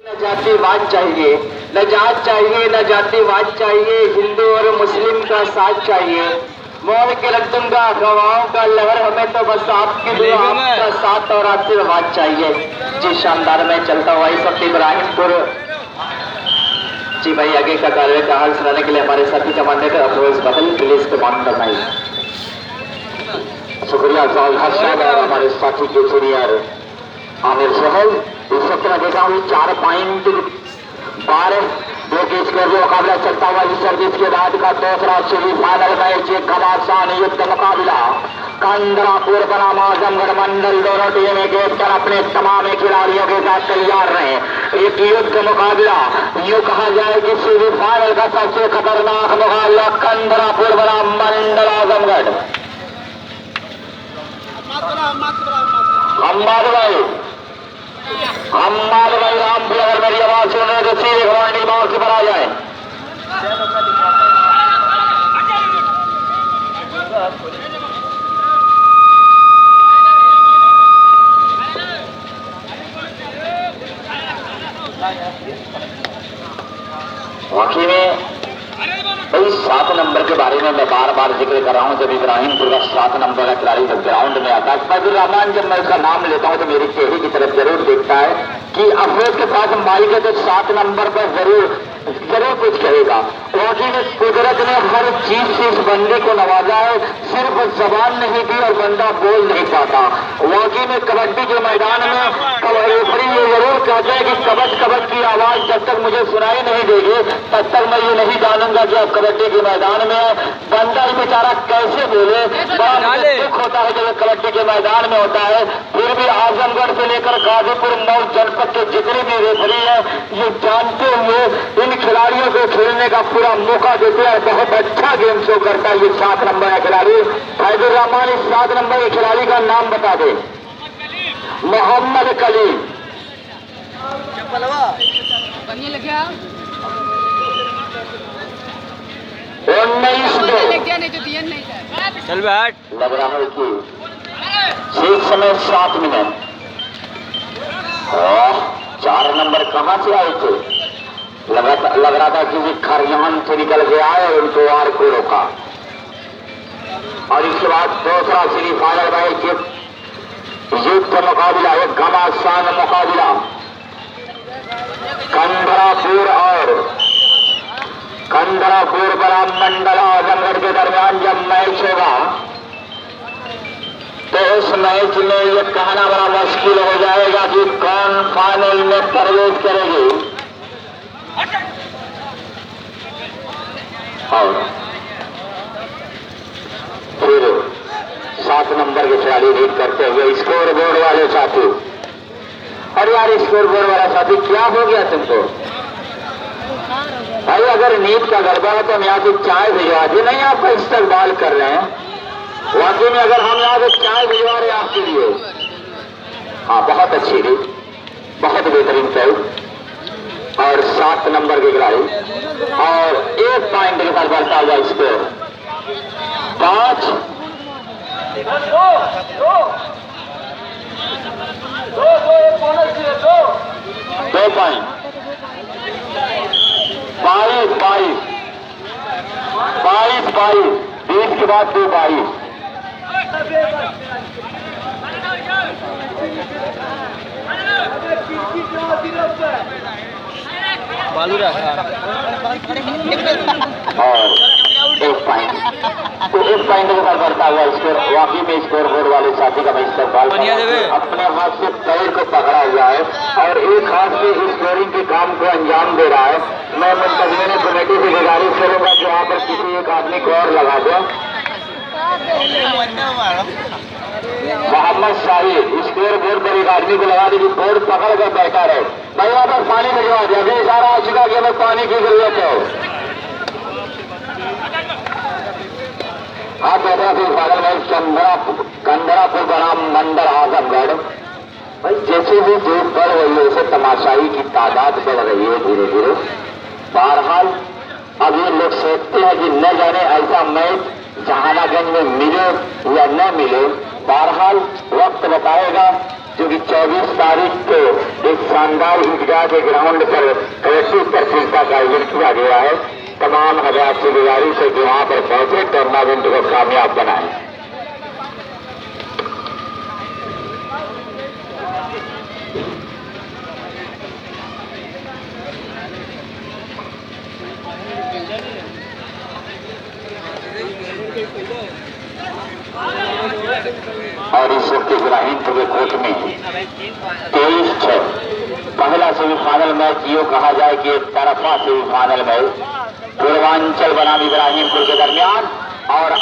न जातिवाद चाहिए, न जात चाहिए, न जातिवाद चाहिए, हिंदू और मुस्लिम का साथ चाहिए। मोड़ के रख दूंगा गवाहों का लहर, हमें तो बस आपकी दुआ, आपका साथ और आशीर्वाद चाहिए। जी शानदार, मैं चलता हुआ इस वक्त इब्राहिमपुर। जी भाई, आगे का कार्य का हाल सुनाने के लिए हमारे साथी कमांडेंट अफरोज बदल पुलिस कमांडर भाई, शुक्रिया और हमारे साथी के सीनियर आमिर सहल। इस वक्त मैं देखा हूँ 4.12 दो के स्कोर में मुकाबला चलता हुआ इस सर्विस के बाद का दूसरा सेमीफाइनल मैच, एक घमासान युद्ध मुकाबला कंदरापुर बनाम आजमगढ़ मंडल। दोनों टीम एक पर अपने तमाम खिलाड़ियों के साथ तैयार रहे। एक युद्ध मुकाबला, यूँ कहा जाए कि सेमीफाइनल का सबसे खतरनाक मुकाबला कंदरापुर बनाम मंडल आजमगढ़। हम्माद भाई रामपुर, अगर मेरी आवाज सुन रहे तो सीधे घमांडी बाहर से पर आ जाए। वाकई में भाई 7 नंबर के बारे में मैं बार बार जिक्र कर रहा हूं। जब इब्राहिमपुर का 7 नंबर का खिलाड़ी जब ग्राउंड में आता है, फैजुर रहमान जब मैं उसका नाम लेता हूं तो मेरी चेहरे की तरफ जरूर देखता है कि अफरोज के पास माइक है तो 7 नंबर पर जरूर कुछ कहेगा। वाकई में कुदरत ने हर चीज से इस बंदे को नवाजा है, सिर्फ जबान नहीं दी और बंदा बोल नहीं पाता। वाकई में कबड्डी के मैदान में रेफरी ये जरूर कहते हैं कि कबड्डी कबड्डी की आवाज जब तक मुझे सुनाई नहीं देगी तब तक मैं ये नहीं जानूंगा कि अब कबड्डी के मैदान में है। बंदा ही बेचारा कैसे बोले, बड़ा दुख होता है जब कबड्डी के मैदान में होता है। फिर भी आजमगढ़ से लेकर गाजीपुर मऊ जनपद के जितने भी रेफरी है ये जानते हुए इन खिलाड़ियों को खेलने का पूरा मौका देते हैं। बहुत अच्छा गेम शो करता है ये 7 नंबर का खिलाड़ी फैजुर रहमान। इस 7 नंबर के खिलाड़ी का नाम बता दे। मोहम्मद कलीम। चल बैठ। लग रहा है कि शेष समय 7 मिनट। 4 नंबर कहां से आए थे? लग रहा था किसी खरियान से निकल के आए और उनको वार को रोका। और इसके बाद दूसरा सेमीफाइनल मैच, युद्ध मुकाबला, एक घमासान मुकाबला कंदरापुर बनाम मंडल आजमगढ़ के दरमियान जब मैच होगा तो उस मैच में ये कहना बड़ा मुश्किल हो जाएगा कि कौन फाइनल में प्रवेश करेगी। और फिर 7 नंबर के खिलाड़ी रीड करते हुए स्कोर बोर्ड वाले साथी। अरे यार स्कोर बोर्ड वाला साथी, क्या हो गया तुमको भाई? अगर नींद का गड़बड़ है तो हम यहाँ से चाय भिजवा दी, नहीं आपका इस्तेमाल कर रहे हैं। वाकई में अगर हम यहाँ से चाय भिजवा रहे हैं आपके लिए, हाँ बहुत अच्छी थी, बहुत बेहतरीन खेल। और 7 नंबर के खिलाड़ी और 1 पॉइंट के साथ बढ़ता हुआ स्कोर 5 2 पॉइंट 22 20 के बाद 2 22। बालू रहा और 1 पॉइंट, तो 1 पॉइंट के साथ बढ़ता हुआ स्कोर। वाकई में स्कोर बोर्ड वाले साथी का मैं इस्तेमाल अपने हाथ से पैर को पकड़ा हुआ है और एक हाथ से स्कोरिंग के काम को अंजाम दे रहा है। मैं मुंतजमीन कमेटी से गुजारिश करूंगा कि यहाँ पर किसी एक आदमी को और लगा दो। मोहम्मद शाहिद स्कोर बोर्ड पर एक आदमी को लगा दी, बोर्ड पकड़ कर बैठा रहे। भाई यहाँ पर पानी भिजवा दिया, अभी इशारा आ चुका कि हमें पानी की जरूरत है। हाँ दूसरा फाइनल मैच कंदरापुर बनाम मंडल आजमगढ़। भाई जैसे भी धूप बढ़ रही है उसे तमाशाई की तादाद बढ़ रही है धीरे धीरे। बहरहाल अब ये लोग सोचते हैं कि न जाने ऐसा मैच जहानागंज में मिले या न मिले। बहरहाल वक्त बताएगा जो कि 24 तारीख को एक शानदार ईदगाह के ग्राउंड पर कबड्डी प्रतियोगिता का आयोजन किया गया है। तमाम हजरात से गुजारिश है कि वहां पर पहुंचे, टूर्नामेंट को कामयाब बनाएं। और इस वक्त इब्राहिमपुर के कोर्ट में 23-6 पहला सेमीफाइनल मैच यो कहा जाए कि एक तरफा सेमीफाइनल मैच पूर्वांचल बनाम इब्राहिमपुर के दरमियान। और